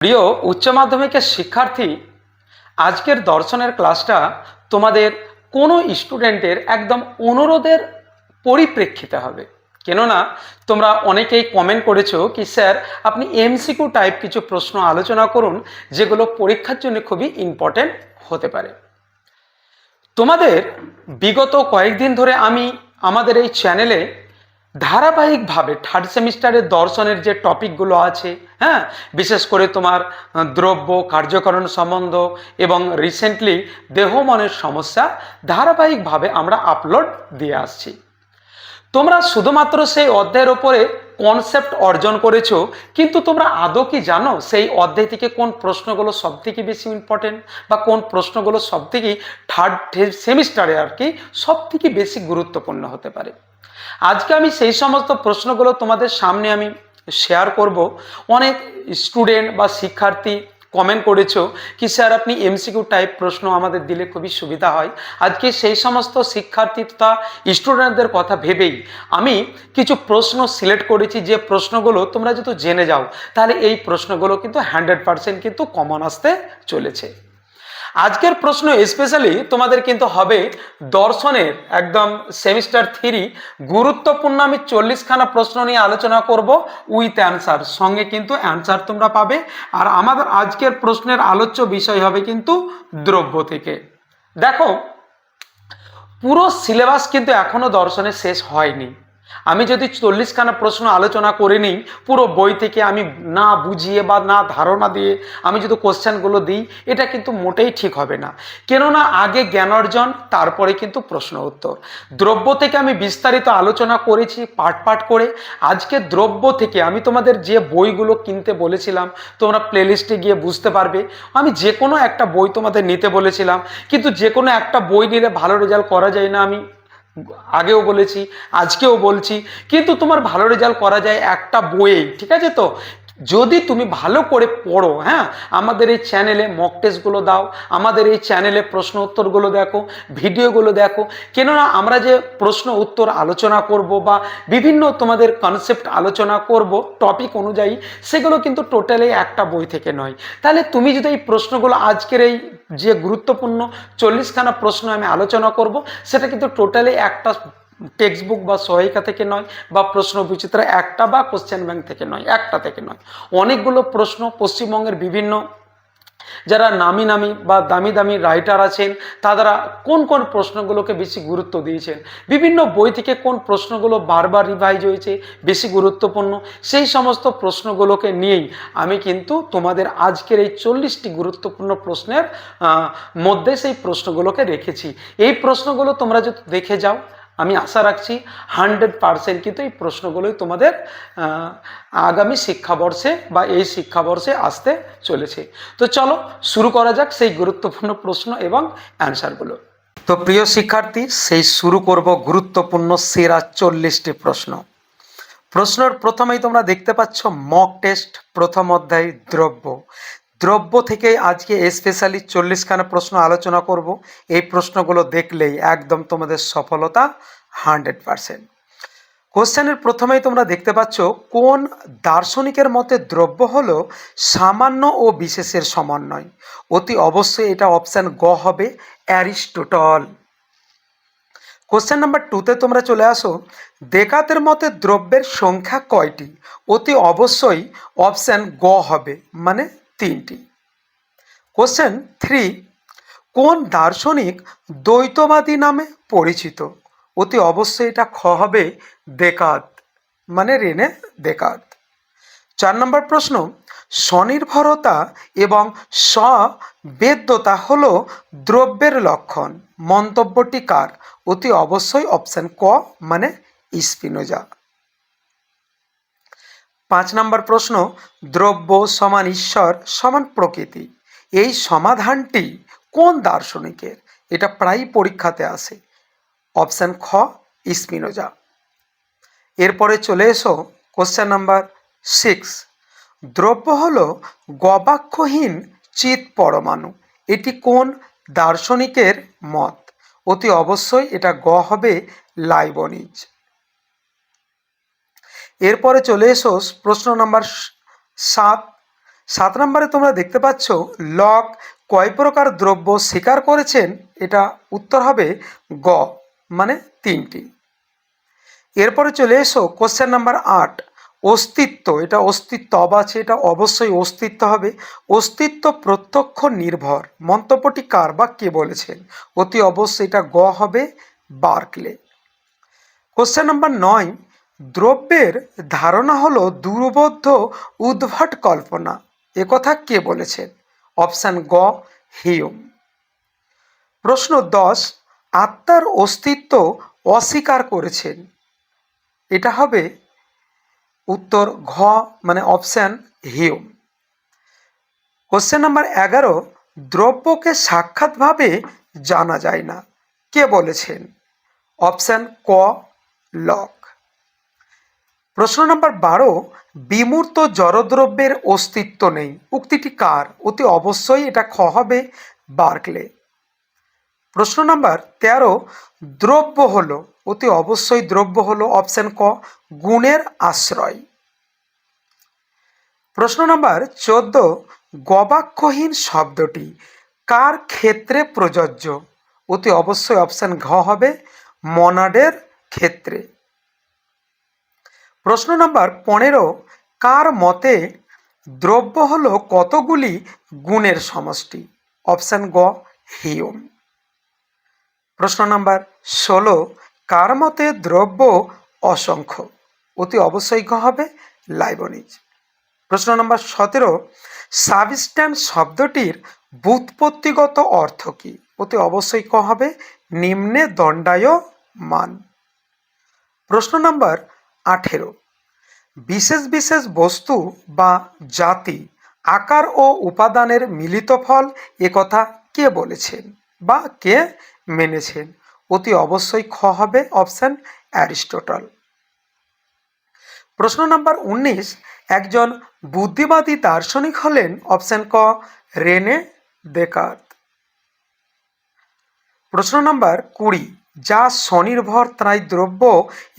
প্রিয় উচ্চ মাধ্যমিকের শিক্ষার্থী, আজকের দর্শনের ক্লাসটা তোমাদের কোনো স্টুডেন্টের একদম অনুরোধের পরিপ্রেক্ষিতে হবে। কেননা তোমরা অনেকেই কমেন্ট করেছো কি স্যার আপনি এমসিকিউ টাইপ কিছু প্রশ্ন আলোচনা করুন যেগুলো পরীক্ষার জন্য খুবই ইম্পর্টেন্ট হতে পারে। তোমাদের বিগত কয়েকদিন ধরে আমি আমাদের এই চ্যানেলে ধারাবাহিকভাবে থার্ড সেমিস্টারের দর্শনের যে টপিকগুলো আছে, হ্যাঁ, বিশেষ করে তোমার দ্রব্য কার্যকরণ সম্বন্ধ এবং রিসেন্টলি দেহ মনের সমস্যা ধারাবাহিকভাবে আমরা আপলোড দিয়ে আসছি। তোমরা শুধুমাত্র সেই অধ্যায়ের ওপরে কনসেপ্ট অর্জন করেছো, কিন্তু তোমরা আদৌ কি জানো সেই অধ্যায় থেকে কোন প্রশ্নগুলো সব থেকে বেশি ইম্পর্টেন্ট বা কোন প্রশ্নগুলো সব থেকে থার্ড সেমিস্টারে আর কি সব থেকে বেশি গুরুত্বপূর্ণ হতে পারে। আজকে আমি সেই সমস্ত প্রশ্নগুলো তোমাদের সামনে আমি শেয়ার করব। অনেক স্টুডেন্ট বা শিক্ষার্থী কমেন্ট করেছো কি স্যার আপনি এমসিকিউ টাইপ প্রশ্ন আমাদের দিলে খুবই সুবিধা হয়। আজকে সেই সমস্ত শিক্ষার্থী তথা স্টুডেন্টদের কথা ভেবেই আমি কিছু প্রশ্ন সিলেক্ট করেছি, যে প্রশ্নগুলো তোমরা যদি জেনে যাও তাহলে এই প্রশ্নগুলো কিন্তু 100% কিন্তু কমন আসতে চলেছে। আজকের প্রশ্ন স্পেশালি তোমাদের কিন্তু হবে দর্শনের একদম সেমিস্টার 3 গুরুত্বপূর্ণ। আমি 40খানা প্রশ্ন নিয়ে আলোচনা করব উইথ অ্যান্সার, সঙ্গে কিন্তু অ্যান্সার তোমরা পাবে। আর আমাদের আজকের প্রশ্নের আলোচ্য বিষয় হবে কিন্তু দ্রব্য থেকে। দেখো, পুরো সিলেবাস কিন্তু এখনো দর্শনে শেষ হয়নি। আমি যদি 40খানা প্রশ্ন আলোচনা করে নিই পুরো বই থেকে, আমি না বুঝিয়ে বা না ধারণা দিয়ে আমি যদি কোশ্চেনগুলো দিই, এটা কিন্তু মোটেই ঠিক হবে না। কেননা আগে জ্ঞান অর্জন, তারপরে কিন্তু প্রশ্ন উত্তর। দ্রব্য থেকে আমি বিস্তারিত আলোচনা করেছি পার্ট পার্ট করে। আজকে দ্রব্য থেকে আমি তোমাদের যে বইগুলো কিনতে বলেছিলাম তোমরা প্লেলিস্টে গিয়ে বুঝতে পারবে। আমি যে কোনো একটা বই তোমাদের নিতে বলেছিলাম, কিন্তু যে কোনো একটা বই নিলে ভালো রেজাল্ট করা যায় না, আমি আগেও বলেছি আজকেও বলছি। কিন্তু তোমার ভালো রেজাল্ট করা যায় একটা বইয়েই, ঠিক আছে? তো যদি তুমি ভালো করে পড়ো, হ্যাঁ, আমাদের এই চ্যানেলে মক টেস্টগুলো দাও, আমাদের এই চ্যানেলে প্রশ্ন উত্তরগুলো দেখো, ভিডিওগুলো দেখো। কেননা আমরা যে প্রশ্ন উত্তর আলোচনা করব বা বিভিন্ন তোমাদের কনসেপ্ট আলোচনা করব টপিক অনুযায়ী, সেগুলো কিন্তু টোটালি একটা বই থেকে নয়। তাহলে তুমি যদি এই প্রশ্নগুলো আজকের এই যে গুরুত্বপূর্ণ 40খানা প্রশ্ন আমি আলোচনা করব, সেটা কিন্তু টোটালি একটা টেক্সট বুক বা সহায়িকা থেকে নয়, বা প্রশ্ন বিচিত্র একটা বা কোশ্চেন ব্যাংক থেকে নয়, একটা থেকে নয়। অনেকগুলো প্রশ্ন পশ্চিমবঙ্গের বিভিন্ন যারা নামি নামি বা দামি দামি রাইটার আছেন তারা কোন কোন প্রশ্নগুলোকে বেশি গুরুত্ব দিয়েছেন, বিভিন্ন বই থেকে কোন প্রশ্নগুলো বারবার রিভাইজ হয়েছে বেশি গুরুত্বপূর্ণ, সেই সমস্ত প্রশ্নগুলোকে নিয়েই আমি কিন্তু তোমাদের আজকের এই 40টি গুরুত্বপূর্ণ প্রশ্নের মধ্যে সেই প্রশ্নগুলোকে রেখেছি। এই প্রশ্নগুলো তোমরা যদি দেখে যাও, আমি আশা রাখছি 100% কিন্তু এই প্রশ্নগুলোই তোমাদের আগামী শিক্ষাবর্ষে বা এই শিক্ষাবর্ষে আসতে চলেছে। তো চলো শুরু করা যাক সেই গুরুত্বপূর্ণ প্রশ্ন এবং অ্যান্সারগুলো। তো প্রিয় শিক্ষার্থী, সেই শুরু করব গুরুত্বপূর্ণ সেরা 40টি প্রশ্ন। প্রশ্নের প্রথমেই তোমরা দেখতে পাচ্ছ মক টেস্ট প্রথম অধ্যায় দ্রব্য। দ্রব্য থেকে আজকে স্পেশালি 40খানা প্রশ্ন আলোচনা করব। এই প্রশ্নগুলো দেখলেই একদম তোমাদের সফলতা 100%। কোশ্চেনের প্রথমেই তোমরা দেখতে পাচ্ছ কোন দার্শনিকের মতে দ্রব্য হলো সামান্য ও বিশেষের সমন্বয়। অতি অবশ্যই এটা অপশান গ হবে, অ্যারিস্টটল। কোশ্চেন নাম্বার 2তে তোমরা চলে আসো, দেকাতের মতে দ্রব্যের সংখ্যা কয়টি? অতি অবশ্যই অপশান গ হবে, মানে 3টি। কোশ্চেন 3, কোন দার্শনিক দ্বৈতবাদী নামে পরিচিত? অতি অবশ্যই এটা খ হবে, দেকাত, মানে রেনে দেকাত। 4 নম্বর প্রশ্ন, স্বনির্ভরতা এবং স্ববেদ্যতা হলো দ্রব্যের লক্ষণ। মন্তব্যটি কার? অতি অবশ্যই অপশান ক, মানে স্পিনোজা। 5 নম্বর প্রশ্ন, দ্রব্য সমান ঈশ্বর সমান প্রকৃতি, এই সমাধানটি কোন দার্শনিকের? এটা প্রায় পরীক্ষাতে আসে। অপশান খ, স্পিনোজা। এরপরে চলে এসো কোশ্চেন নাম্বার 6, দ্রব্য হলো গবাক্ষহীন চিৎ পরমাণু, এটি কোন দার্শনিকের মত? অতি অবশ্যই এটা গ হবে, লাইবনিজ। এরপরে চলে এসো প্রশ্ন নাম্বার 7, 7 নম্বরে তোমরা দেখতে পাচ্ছ লক কয় প্রকার দ্রব্য স্বীকার করেছেন, এটা উত্তর হবে গ, মানে 3টি। এরপরে চলে এসো কোশ্চেন নাম্বার 8, অস্তিত্ব। এটা অস্তিত্ব আছে, এটা অবশ্যই অস্তিত্ব হবে। অস্তিত্ব প্রত্যক্ষ নির্ভর, মন্তব্যটি কার বা কে বলেছেন? অতি অবশ্যই এটা গ হবে, বার্কলে। কোশ্চেন নাম্বার 9, দ্রব্যের ধারণা হলো দুর্বোধ্য উদ্ভট কল্পনা, একথা কে বলেছেন? অপশান গ, হিউম। প্রশ্ন 10, আত্মার অস্তিত্ব অস্বীকার করেছেন, এটা হবে উত্তর ঘ, মানে অপশান হিউম। কোশ্চেন নাম্বার 11, দ্রব্যকে সাক্ষাৎভাবে জানা যায় না, কে বলেছেন? অপশান ক, লক। প্রশ্ন নাম্বার 12, বিমূর্ত জড়দ্রব্যের অস্তিত্ব নেই, উক্তিটি কার? অতি অবশ্যই এটা খ হবে, বার্কলে। প্রশ্ন নাম্বার 13, দ্রব্য হলো, অতি অবশ্যই দ্রব্য হলো অপশান ক, গুণের আশ্রয়। প্রশ্ন নাম্বার 14, গবাক্ষহীন শব্দটি কার ক্ষেত্রে প্রযোজ্য? অতি অবশ্যই অপশান ঘ হবে, মনাডের ক্ষেত্রে। প্রশ্ন নাম্বার 15, কার মতে দ্রব্য হলো কতগুলি গুণের সমষ্টি? অপশান গ, হিউম। প্রশ্ন নাম্বার 16, কার মতে দ্রব্য অসংখ্য? অতি অবশ্যই গ হবে, লাইবনিজ। প্রশ্ন নম্বর 17, সাবস্ট্যান্স শব্দটির ব্যুৎপত্তিগত অর্থ কী? অতি অবশ্যই ক হবে, নিম্নে দণ্ডায়মান। প্রশ্ন নম্বর 18, বিশেষ বিশেষ বস্তু বা জাতি, আকার ও উপাদানের মিলিত ফল, একথা কে বলেছেন বা কে মেনেছেন? অতি অবশ্যই খ হবে, অপশান অ্যারিস্টটল। প্রশ্ন নম্বর 19, একজন বুদ্ধিবাদী দার্শনিক হলেন? অপশান ক, রেনে দেকার্ত। প্রশ্ন নম্বর 20, যা স্বনির্ভর তাই দ্রব্য,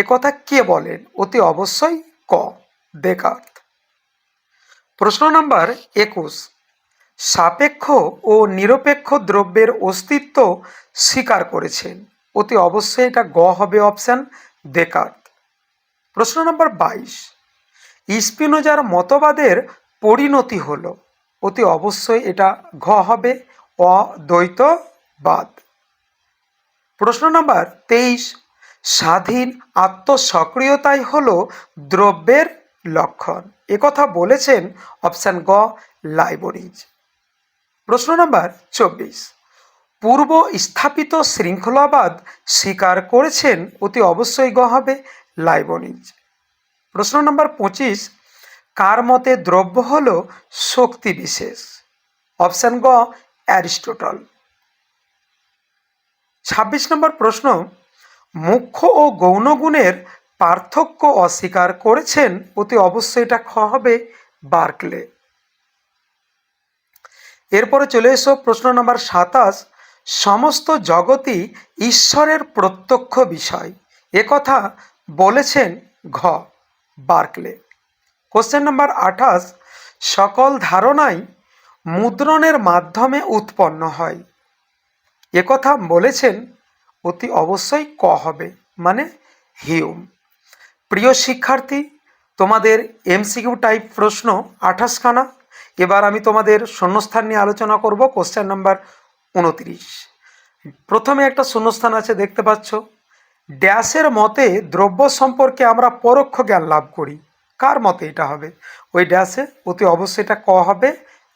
একথা কে বলেন? অতি অবশ্যই ক, দেকার্ত। প্রশ্ন নম্বর 21, সাপেক্ষ ও নিরপেক্ষ দ্রব্যের অস্তিত্ব স্বীকার করেছেন? অতি অবশ্যই এটা গ হবে, অপশান দেকার্ত। প্রশ্ন নম্বর 22, স্পিনোজার মতবাদের পরিণতি হলো? অতি অবশ্যই এটা ঘ হবে, অদ্বৈতবাদ। প্রশ্ন নম্বর 23, স্বাধীন আত্মসক্রিয়তাই হলো দ্রব্যের লক্ষণ, একথা বলেছেন? অপশান গ, লাইবনিজ। প্রশ্ন নম্বর 24, পূর্ব স্থাপিত শৃঙ্খলাবাদ স্বীকার করেছেন? অতি অবশ্যই গ হবে, লাইবনিজ। প্রশ্ন নম্বর 25, কার মতে দ্রব্য হল শক্তি বিশেষ? অপশান গ, অ্যারিস্টটল। 26 নম্বর প্রশ্ন, মুখ্য ও গৌণ গুণের পার্থক্য অস্বীকার করেছেন? অতি অবশ্যই এটা খ হবে, বার্কলে। এরপরে চলে এসো প্রশ্ন নম্বর 27, সমস্ত জগৎই ঈশ্বরের প্রত্যক্ষ বিষয়, একথা বলেছেন? ঘ, বার্কলে। কোশ্চেন নাম্বার 28, সকল ধারণাই মুদ্রণের মাধ্যমে উৎপন্ন হয়, একথা বলেছেন? অতি অবশ্যই ক হবে, মানে হিউম। প্রিয় শিক্ষার্থী, তোমাদের এমসিকিউ টাইপ প্রশ্ন 28খানা। এবার আমি তোমাদের শূন্যস্থান নিয়ে আলোচনা করব। কোশ্চেন নাম্বার 29, প্রথমে একটা শূন্যস্থান আছে, দেখতে পাচ্ছ, ড্যাশের মতে দ্রব্য সম্পর্কে আমরা পরোক্ষ জ্ঞান লাভ করি, কার মতে এটা হবে? ওই ড্যাশে, অতি অবশ্যই এটা ক হবে,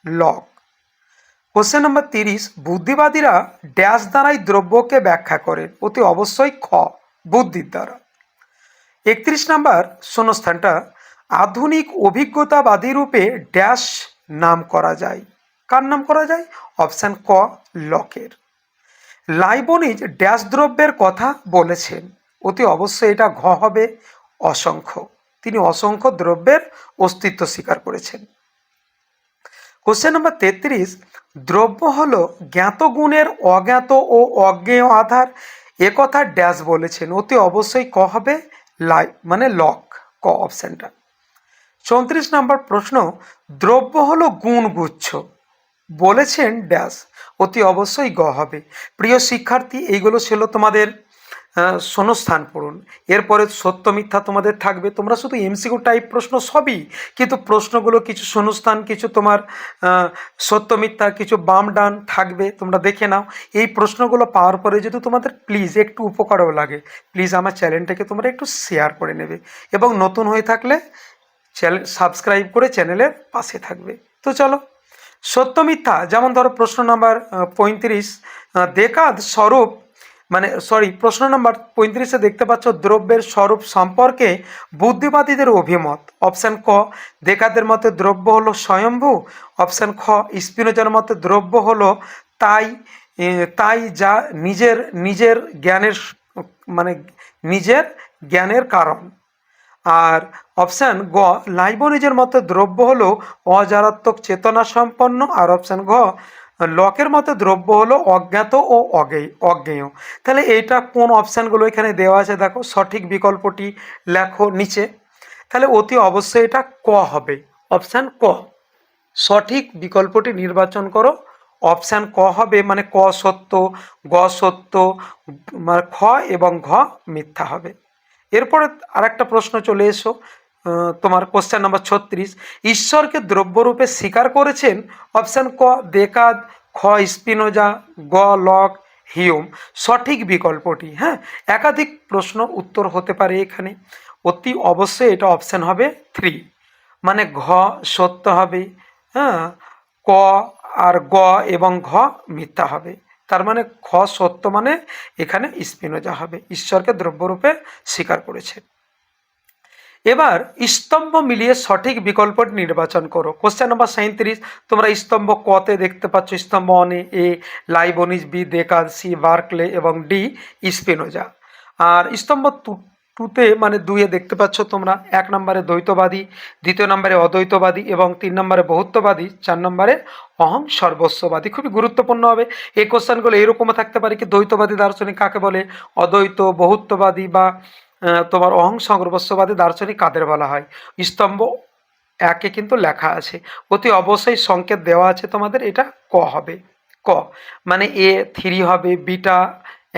লক। কোশ্চেন নম্বর 30, বুদ্ধিবাদীরা ড্যাশ দ্বারাই দ্রব্যকে ব্যাখ্যা করেন? অতি অবশ্যই খ, বুদ্ধির দ্বারা। 31 নম্বর শূন্যস্থানটা, আধুনিক অভিজ্ঞতাবাদী রূপে ড্যাশ নাম করা যায়, কার নাম করা যায়? অপশান ক, লকের। লাইবনিজ ড্যাশ দ্রব্যের কথা বলেছেন? অতি অবশ্যই এটা ঘ হবে, অসংখ্য। তিনি অসংখ্য দ্রব্যের অস্তিত্ব স্বীকার করেছেন। কোশ্চেন নম্বর 33, দ্রব্য হলো জ্ঞাত গুণের অজ্ঞাত ও অজ্ঞেয় আধার, একথা ড্যাশ বলেছেন? অতি অবশ্যই ক হবে, মানে লক, ক অপশানটা। 34 নম্বর প্রশ্ন, দ্রব্য হলো গুণগুচ্ছ, বলেছেন ড্যাশ, অতি অবশ্যই গ হবে। প্রিয় শিক্ষার্থী, এইগুলো ছিল তোমাদের শূন্যস্থান পূরণ। এরপরে সত্য মিথ্যা তোমাদের থাকবে, তোমরা শুধু এমসিকিউ টাইপ প্রশ্ন সবই, কিন্তু প্রশ্নগুলো কিছু শূন্যস্থান, কিছু তোমার সত্য মিথ্যা, কিছু বাম ডান থাকবে, তোমরা দেখে নাও। এই প্রশ্নগুলো পাওয়ার পরে যদি তোমাদের প্লিজ একটু উপকারও লাগে, প্লিজ আমার চ্যানেলটাকে তোমরা একটু শেয়ার করে নেবে, এবং নতুন হয়ে থাকলে চ্যানেল সাবস্ক্রাইব করে চ্যানেলের পাশে থাকবে। তো চলো, সত্য মিথ্যা, যেমন ধরো প্রশ্ন নাম্বার 35, দেকাদ স্বরূপ, প্রশ্ন নাম্বার 35-এ দেখতে পাচ্ছ দ্রব্যের স্বরূপ সম্পর্কে বুদ্ধিবাদীদের অভিমত। অপশান ক, দেকাদের মতে দ্রব্য হলো স্বয়ম্ভু। অপশান খ, স্পিনোজার মতে দ্রব্য হলো তাই তাই যা নিজের নিজের জ্ঞানের নিজের জ্ঞানের কারণ। আর অপশান গ, লাইবনিজের মতে দ্রব্য হলো অজারাত্মক চেতনা সম্পন্ন। আর অপশান ঘ, লকের মতে দ্রব্য হলো অজ্ঞাত ও অজ্ঞেয়। তাহলে এইটা কোন অপশানগুলো এখানে দেওয়া আছে দেখো, সঠিক বিকল্পটি লেখো নিচে। তাহলে অতি অবশ্যই এটা ক হবে, অপশান ক। সঠিক বিকল্পটি নির্বাচন করো, অপশান ক হবে, মানে ক সত্য, গ সত্য, খ এবং ঘ মিথ্যা হবে। এরপরে আরেকটা প্রশ্ন চলে এসো, তোমার কোশ্চেন নাম্বার 36, ঈশ্বরকে দ্রব্যরূপে স্বীকার করেছেন। অপশান ক দেকাদ, খ স্পিনোজা, গ লক, হিউম। সঠিক বিকল্পটি, হ্যাঁ, একাধিক প্রশ্ন উত্তর হতে পারে এখানে, অতি অবশ্যই এটা অপশান হবে 3, মানে ঘ সত্য হবে, হ্যাঁ, ক আর গ এবং ঘ মিথ্যা হবে। তার মানে খ সত্য, মানে এখানে স্পিনোজা হবে, ঈশ্বরকে দ্রব্যরূপে স্বীকার করেছে। এবার স্তম্ভ মিলিয়ে সঠিক বিকল্পটি নির্বাচন করো। কোশ্চেন নাম্বার 37, তোমরা স্তম্ভ কতে দেখতে পাচ্ছ স্তম্ভ অনে এ লাইবনিজ, বি দেকাদ, সি বার্কলে এবং ডি স্পিনোজা। আর স্তম্ভ টুতে মানে 2-এ দেখতে পাচ্ছ তোমরা 1 নম্বরে দ্বৈতবাদী, 2 নম্বরে অদ্বৈতবাদী এবং 3 নম্বরে বহুত্ববাদী, 4 নম্বরে অহং সর্বস্ববাদী। খুবই গুরুত্বপূর্ণ হবে এই কোশ্চেনগুলো। এরকমও থাকতে পারে কি, দ্বৈতবাদী দার্শনিক কাকে বলে, অদ্বৈত, বহুত্ববাদী বা তোমার অহং সর্বস্ববাদী দার্শনিক কাদের বলা হয়। স্তম্ভ 1-এ কিন্তু লেখা আছে, অতি অবশ্যই সংকেত দেওয়া আছে তোমাদের, এটা ক হবে। ক মানে এ 3 হবে, বিটা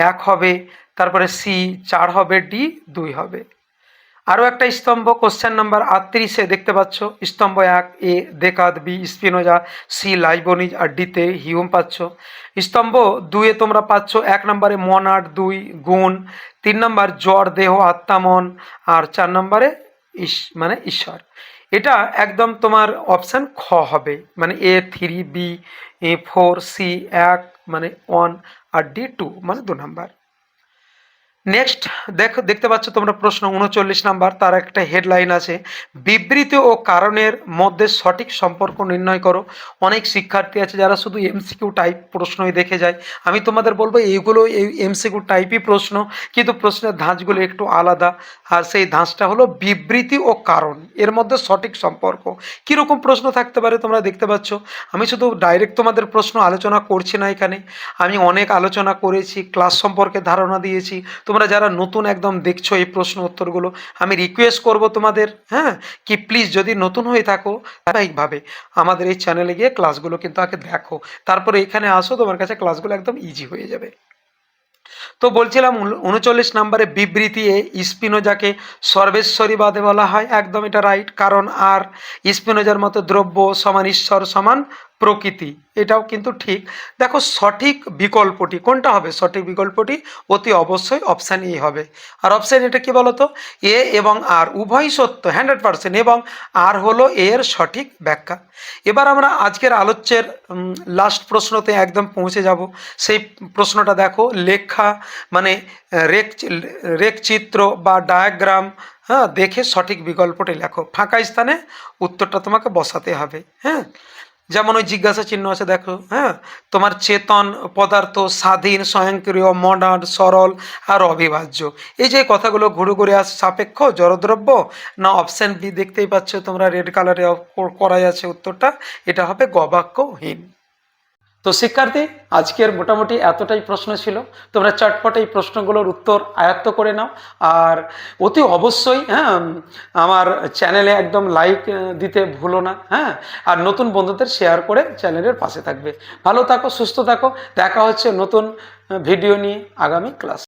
1 হবে, তারপরে সি 4 হবে, ডি 2 হবে। আরও একটা স্তম্ভ কোশ্চেন নাম্বার 38-এ দেখতে পাচ্ছ, স্তম্ভ 1 এ দেকাদ, বি স্পিনোজা, সি লাইবনিজ আর ডিতে হিউম পাচ্ছ। স্তম্ভ 2-এ তোমরা পাচ্ছ 1 নম্বরে মনাড, 2 গুণ, 3 নম্বর জ্বর, দেহ, আত্মা, মন, আর 4 নম্বরে ঈশ্বর। এটা একদম তোমার অপশান খ হবে, মানে এ 3, বি 4, সি 1 মানে 1 আর ডি 2 মানে 2 নম্বর। নেক্সট দেখতে পাচ্ছ তোমরা প্রশ্ন 39 নাম্বার, তার একটা হেডলাইন আছে, বিবৃতি ও কারণের মধ্যে সঠিক সম্পর্ক নির্ণয় করো। অনেক শিক্ষার্থী আছে যারা শুধু এমসিকিউ টাইপ প্রশ্নই দেখে যায়। আমি তোমাদের বলবো এইগুলো এই এমসিকিউ টাইপই প্রশ্ন, কিন্তু প্রশ্নের ধাঁচগুলো একটু আলাদা। আর সেই ধাঁচটা হলো বিবৃতি ও কারণ, এর মধ্যে সঠিক সম্পর্ক। কীরকম প্রশ্ন থাকতে পারে তোমরা দেখতে পাচ্ছ। আমি শুধু ডাইরেক্ট তোমাদের প্রশ্ন আলোচনা করছি না এখানে, আমি অনেক আলোচনা করেছি, ক্লাস সম্পর্কে ধারণা দিয়েছি। তোমরা যারা নতুন একদম দেখছো এই প্রশ্ন উত্তরগুলো, আমি রিকোয়েস্ট করব তোমাদের, হ্যাঁ, কি প্লিজ যদি নতুন হয়ে থাকো ধারাবাহিকভাবে আমাদের এই চ্যানেলে গিয়ে ক্লাসগুলো কিন্তু আগে দেখো, তারপরে এখানে আসো, তোমার কাছে ক্লাসগুলো একদম ইজি হয়ে যাবে। তো বলছিলাম 39 নম্বরে বিবৃতি এ স্পিনোজাকে সর্বেশ্বরীবাদে বলা হয়, একদম এটা রাইট, কারণ আর স্পিনোজার মতো দ্রব্য সমান ঈশ্বর সমান প্রকৃতি, এটাও কিন্তু ঠিক। দেখো সঠিক বিকল্পটি কোনটা হবে, সঠিক বিকল্পটি অতি অবশ্যই অপশান এ হবে। আর অপশান এটা কি বলতো, এ এবং আর উভয়ই সত্য 100%, এবং আর হলো এর সঠিক ব্যাখ্যা। এবার আমরা আজকের আলোচ্যের লাস্ট প্রশ্নতে একদম পৌঁছে যাব। সেই প্রশ্নটা দেখো, লেখা মানে রেখচিত্র বা ডায়াগ্রাম, হ্যাঁ, দেখে সঠিক বিকল্পটি লেখো। ফাঁকা স্থানে উত্তরটা তোমাকে বসাতে হবে, হ্যাঁ। যেমন ওই জিজ্ঞাসা চিহ্ন আছে দেখো, হ্যাঁ, তোমার চেতন পদার্থ স্বাধীন, স্বয়ংক্রিয়, মডার্ন, সরল আর অবিভাজ্য, এই যে কথাগুলো ঘুরে ঘুরে আসে, সাপেক্ষ, জড়দ্রব্য না। অপশান বি দেখতেই পাচ্ছ তোমরা, রেড কালারে করাই আছে উত্তরটা, এটা হবে গবাক্যহীন। তো শিক্ষার্থী, আজকের মোটামুটি এতটাই প্রশ্ন ছিল। তোমরা চটপট এই প্রশ্নগুলোর উত্তর আয়ত্ত করে নাও, আর অতি অবশ্যই আমার চ্যানেলে একদম লাইক দিতে ভুলো না। আর নতুন বন্ধুদের শেয়ার করে চ্যানেলের পাশে থাকবে। ভালো থাকো, সুস্থ থাকো। দেখা হচ্ছে নতুন ভিডিও নিয়ে আগামী ক্লাস।